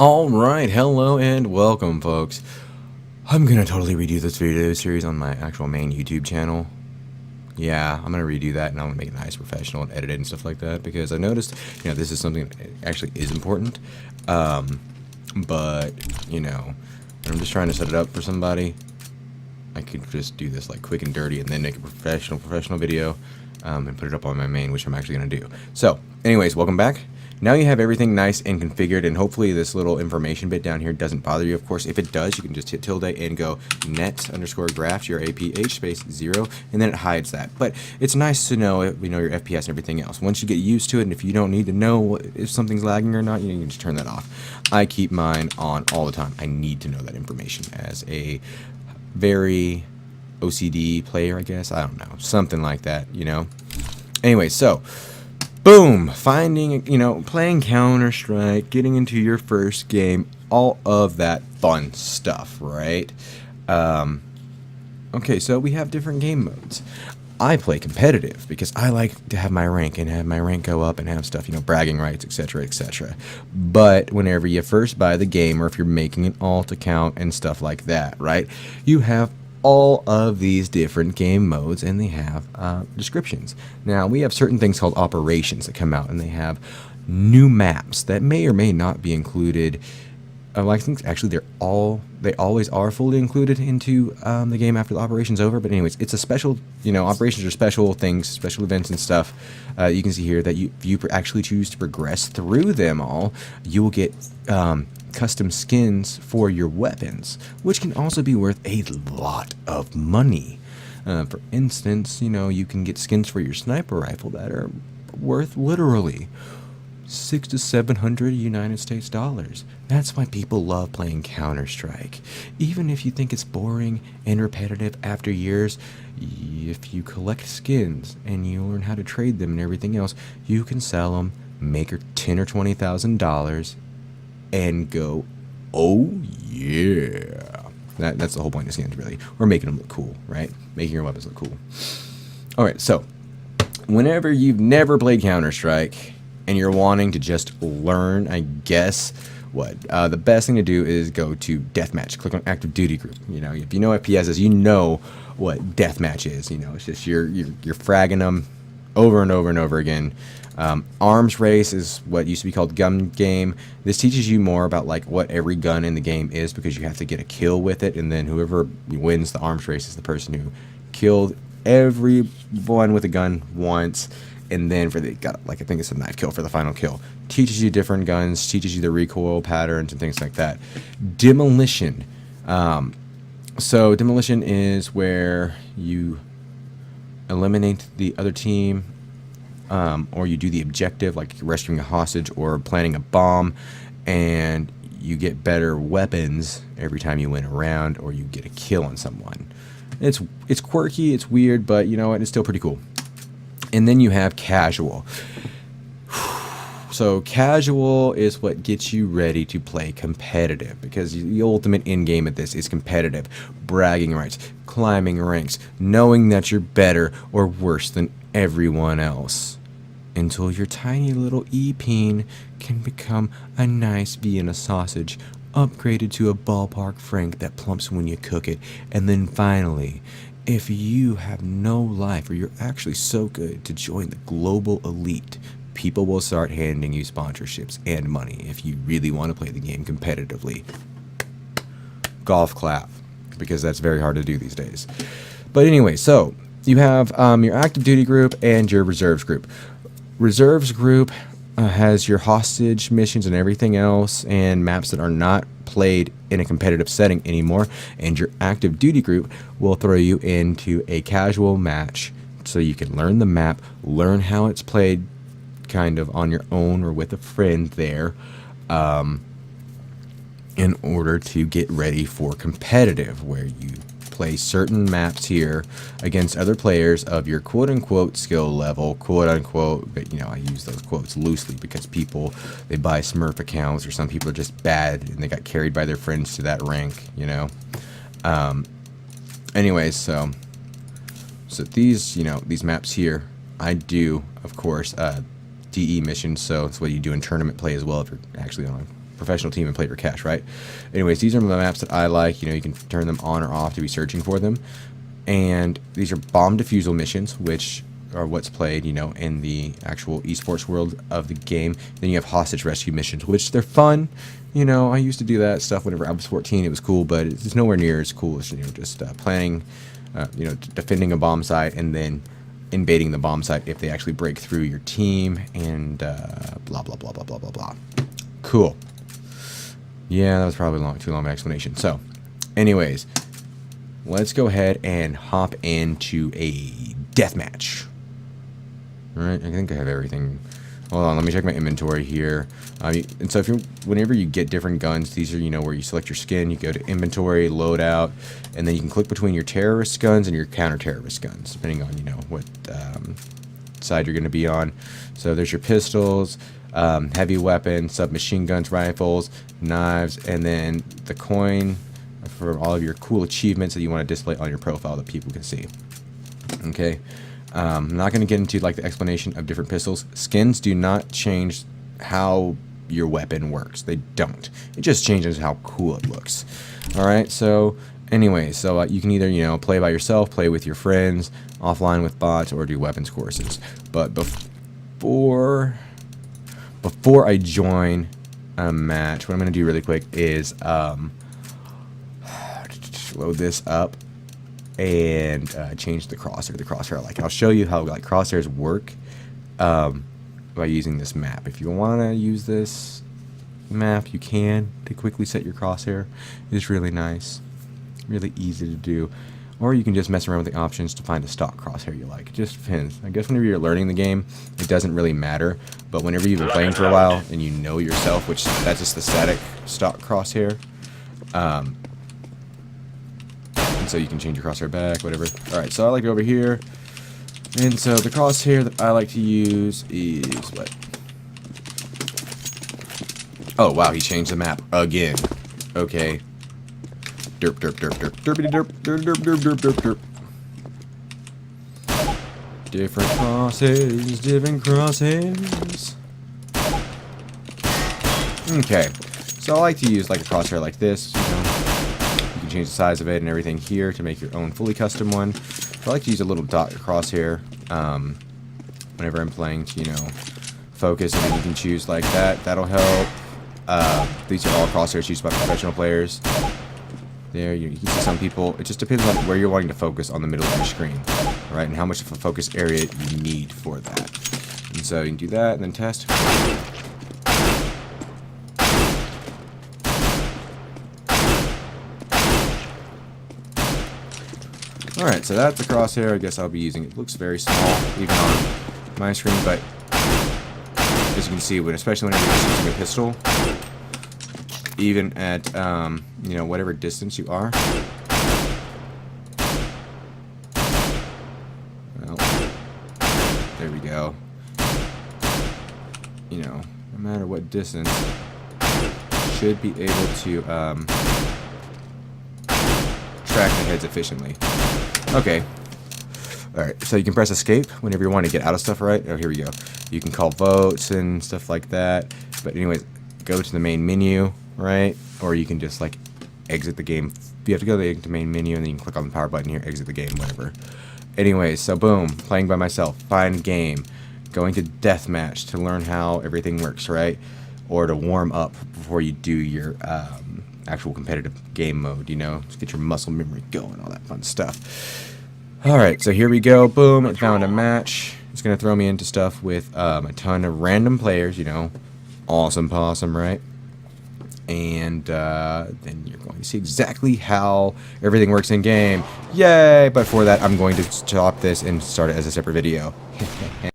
Alright, hello and welcome, folks. I'm gonna totally redo this video series on my actual main YouTube channel. Yeah, I'm gonna redo that and I'm gonna make it nice, professional, and edit it and stuff like that because I noticed, this is something that actually is important. But, when I'm just trying to set it up for somebody, I could just do this like quick and dirty and then make a professional video and put it up on my main, which I'm actually gonna do. So, anyways, welcome back. Now you have everything nice and configured, and hopefully this little information bit down here doesn't bother you. Of course, if it does, you can just hit tilde and go net_graph your APH space 0, and then it hides that. But it's nice to know, your FPS and everything else. Once you get used to it, and if you don't need to know if something's lagging or not, you can just turn that off. I keep mine on all the time. I need to know that information as a very OCD player, I guess. I don't know. Something like that, Anyway, so boom, finding, playing Counter-Strike, getting into your first game, all of that fun stuff, right? Okay, so we have different game modes. I play competitive because I like to have my rank and have my rank go up and have stuff, bragging rights, etc., etc. But whenever you first buy the game, or if you're making an alt account and stuff like that, right, you have all of these different game modes, and they have descriptions. Now, we have certain things called operations that come out, and they have new maps that may or may not be included. I think actually they always are fully included into the game after the operation's over. But anyways, it's a special, operations are special things, special events and stuff. You can see here that if you actually choose to progress through them all, you will get custom skins for your weapons, which can also be worth a lot of money. For instance, you can get skins for your sniper rifle that are worth literally $600 to $700 United States dollars. That's why people love playing Counter-Strike. Even if you think it's boring and repetitive after years, if you collect skins and you learn how to trade them and everything else, you can sell them, make her $10,000 or $20,000, and go, oh yeah. That's the whole point of skins, really. We're making them look cool, right? Making your weapons look cool. Alright, so whenever you've never played Counter-Strike and you're wanting to just learn, I guess, the best thing to do is go to Deathmatch. Click on Active Duty Group. If you know FPS is, you know what Deathmatch is. It's just you're fragging them over and over and over again. Arms race is what used to be called gun game. This teaches you more about what every gun in the game is, because you have to get a kill with it, and then whoever wins the arms race is the person who killed everyone with a gun once, and then I think it's a knife kill for the final kill. Teaches you different guns, teaches you the recoil patterns and things like that. Demolition. So demolition is where you eliminate the other team, or you do the objective, like rescuing a hostage or planting a bomb, and you get better weapons every time you win a round or you get a kill on someone. It's quirky, it's weird, but you know what, it's still pretty cool. And then you have casual. So casual is what gets you ready to play competitive, because the ultimate end game at this is competitive. Bragging rights, climbing ranks, knowing that you're better or worse than everyone else, until your tiny little E-peen can become a nice Vienna sausage, upgraded to a ballpark frank that plumps when you cook it. And then finally, if you have no life, or you're actually so good to join the global elite, people will start handing you sponsorships and money if you really want to play the game competitively. Golf clap, because that's very hard to do these days. But anyway, so you have your active duty group and your reserves group. Reserves group has your hostage missions and everything else, and maps that are not played in a competitive setting anymore. And your active duty group will throw you into a casual match, so you can learn the map, learn how it's played kind of on your own or with a friend there, in order to get ready for competitive, where you play certain maps here against other players of your quote-unquote skill level, quote-unquote, but I use those quotes loosely because people, they buy Smurf accounts, or some people are just bad and they got carried by their friends to that rank, anyways, so these, these maps here, I do, of course, DE missions, so it's what you do in tournament play as well if you're actually on professional team and play for cash, right? Anyways, these are the maps that I like. You know, you can turn them on or off to be searching for them. And these are bomb defusal missions, which are what's played, you know, in the actual esports world of the game. Then you have hostage rescue missions, which they're fun. You know, I used to do that stuff whenever I was 14. It was cool, but it's nowhere near as cool as, you know, just planning, you know, defending a bomb site and then invading the bomb site if they actually break through your team and blah, blah, blah, blah, blah, blah, blah. Cool. Yeah, that was probably too long of an explanation. So, anyways, let's go ahead and hop into a deathmatch. Alright, I think I have everything. Hold on, let me check my inventory here. And so whenever you get different guns, these are, you know, where you select your skin, you go to inventory, loadout, and then you can click between your terrorist guns and your counter-terrorist guns, depending on, you know, what side you're going to be on. So there's your pistols, heavy weapons, submachine guns, rifles, knives, and then the coin for all of your cool achievements that you want to display on your profile that people can see. Okay. I'm not going to get into like the explanation of different pistols. Skins do not change how your weapon works. They don't. It just changes how cool it looks. Alright, so anyway, so you can either, you know, play by yourself, play with your friends, offline with bots, or do weapons courses. But before I join a match, what I'm going to do really quick is load this up and change the crosshair. The crosshair, like, I'll show you how like crosshairs work by using this map. If you want to use this map, you can to quickly set your crosshair. It's really nice, really easy to do. Or you can just mess around with the options to find a stock crosshair you like. It just depends. I guess whenever you're learning the game, it doesn't really matter. But whenever you've been playing for a while and you know yourself, which that's just the static stock crosshair. So you can change your crosshair back, whatever. Alright, so I like it over here. And so the crosshair that I like to use is what? Oh, wow, he changed the map again. Okay. Derp, derp, derp, derp, derpity derp, derp, derp, derp, derp, derp. Different crosshairs, different crosshairs. Okay. So I like to use like a crosshair like this, you know. You can change the size of it and everything here to make your own fully custom one. So I like to use a little dot crosshair whenever I'm playing to, you know, focus, and then you can choose like that. That'll help. These are all crosshairs used by professional players. There, you can see some people. It just depends on where you're wanting to focus on the middle of your screen, right? And how much of a focus area you need for that. And so you can do that and then test. Alright, so that's the crosshair I guess I'll be using. It looks very small, even on my screen, but as you can see, especially when you're just using a pistol, even at, you know, whatever distance you are. Well, there we go. You know, no matter what distance, should be able to, track the heads efficiently. Okay. Alright, so you can press escape whenever you want to get out of stuff, right? Oh, here we go. You can call votes and stuff like that. But anyways, go to the main menu, right? Or you can just, like, exit the game. You have to go to the main menu, and then you can click on the power button here, exit the game, whatever. Anyways, so boom, playing by myself, find game, going to deathmatch to learn how everything works, right? Or to warm up before you do your, actual competitive game mode, you know, just get your muscle memory going, all that fun stuff. Alright, so here we go. Boom, I found a match. It's gonna throw me into stuff with a ton of random players, you know. Awesome possum, right? And then you're going to see exactly how everything works in game. Yay! But for that, I'm going to stop this and start it as a separate video.